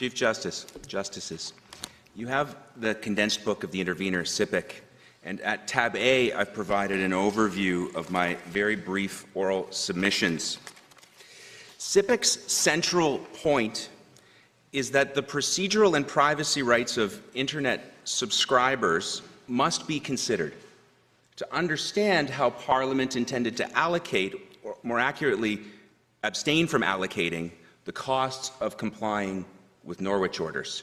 Chief Justice, Justices, you have the condensed book of the intervener, CIPPIC, and at tab A, I've provided an overview of my very brief oral submissions. CIPPIC's central point is that the procedural and privacy rights of Internet subscribers must be considered to understand how Parliament intended to allocate, or more accurately, abstain from allocating, the costs of complying with Norwich orders.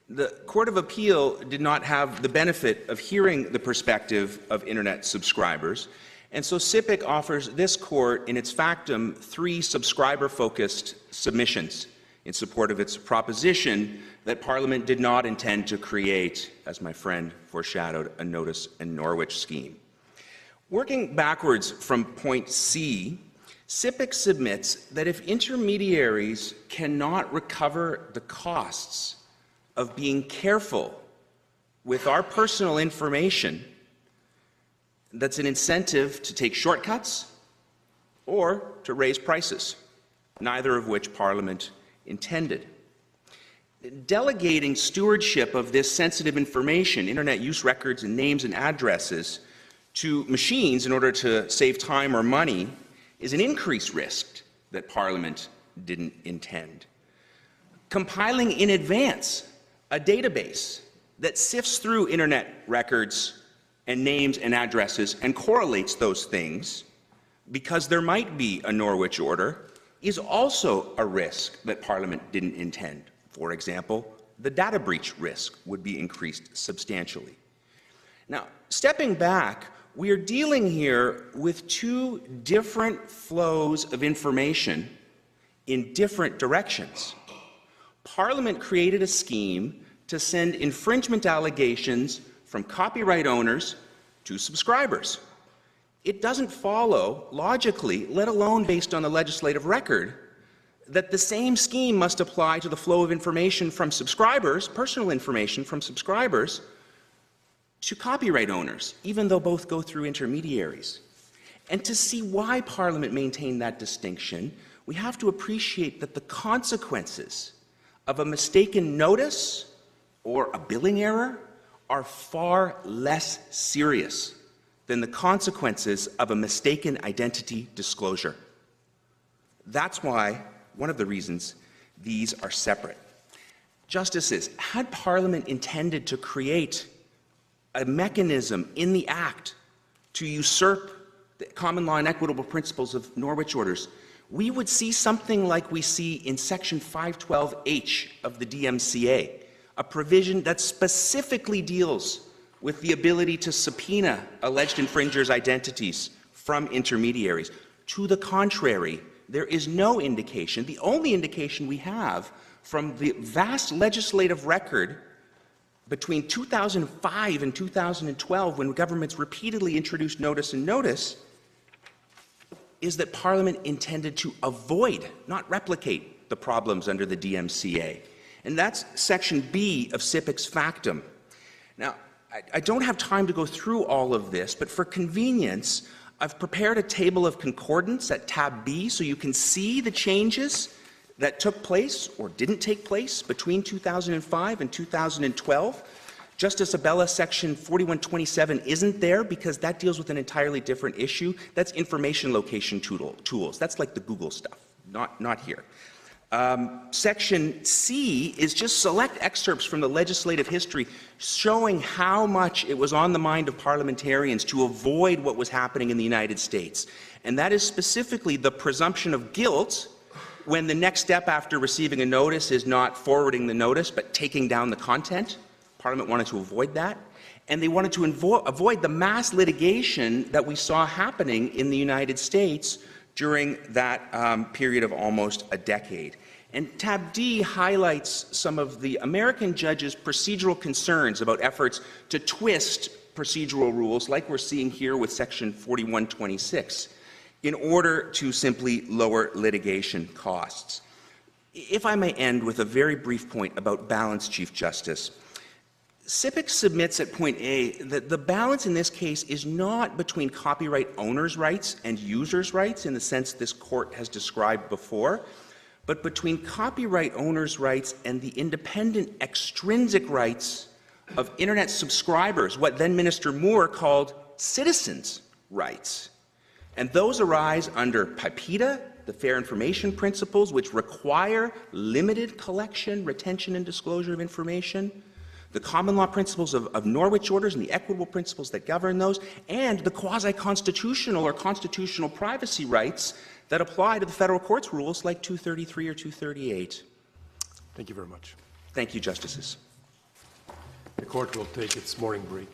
The Court of Appeal did not have the benefit of hearing the perspective of Internet subscribers, and so CIPPIC offers this Court, in its factum, 3 subscriber-focused submissions in support of its proposition that Parliament did not intend to create, as my friend foreshadowed, a notice and Norwich scheme. Working backwards from point C, CIPPIC submits that if intermediaries cannot recover the costs of being careful with our personal information, that's an incentive to take shortcuts or to raise prices, neither of which Parliament intended. Delegating stewardship of this sensitive information, Internet use records and names and addresses, to machines in order to save time or money is an increased risk that Parliament didn't intend. Compiling in advance a database that sifts through Internet records and names and addresses and correlates those things, because there might be a Norwich order, is also a risk that Parliament didn't intend. For example, the data breach risk would be increased substantially. Now, stepping back, we are dealing here with 2 different flows of information in different directions. Parliament created a scheme to send infringement allegations from copyright owners to subscribers. It doesn't follow logically, let alone based on the legislative record, that the same scheme must apply to the flow of information from subscribers, personal information from subscribers, to copyright owners, even though both go through intermediaries. And to see why Parliament maintained that distinction, we have to appreciate that the consequences of a mistaken notice or a billing error are far less serious than the consequences of a mistaken identity disclosure. That's why, one of the reasons, these are separate. Justices, had Parliament intended to create a mechanism in the Act to usurp the common law and equitable principles of Norwich orders, we would see something like we see in Section 512H of the DMCA, a provision that specifically deals with the ability to subpoena alleged infringers' identities from intermediaries. To the contrary, there is no indication. The only indication we have from the vast legislative record between 2005 and 2012, when governments repeatedly introduced notice and notice, is that Parliament intended to avoid, not replicate, the problems under the DMCA. And that's Section B of CIPPIC's factum. Now, I don't have time to go through all of this, but for convenience, I've prepared a table of concordance at tab B so you can see the changes that took place or didn't take place between 2005 and 2012. Justice Abella, Section 4127 isn't there because that deals with an entirely different issue. That's information location tools. That's like the Google stuff, not here. Section C is just select excerpts from the legislative history showing how much it was on the mind of parliamentarians to avoid what was happening in the United States. And that is specifically the presumption of guilt when the next step after receiving a notice is not forwarding the notice but taking down the content. Parliament wanted to avoid that. And they wanted to avoid the mass litigation that we saw happening in the United States during that period of almost a decade. And tab D highlights some of the American judges' procedural concerns about efforts to twist procedural rules, like we're seeing here with Section 4126, in order to simply lower litigation costs. If I may end with a very brief point about balance, Chief Justice, CIPPIC submits at point A that the balance in this case is not between copyright owners' rights and users' rights in the sense this court has described before, but between copyright owners' rights and the independent extrinsic rights of Internet subscribers, what then Minister Moore called citizens' rights. And those arise under CIPPIC, the fair information principles, which require limited collection, retention, and disclosure of information, the common law principles of Norwich orders and the equitable principles that govern those, and the quasi-constitutional or constitutional privacy rights that apply to the federal court's rules like 233 or 238. Thank you very much. Thank you, Justices. The court will take its morning break.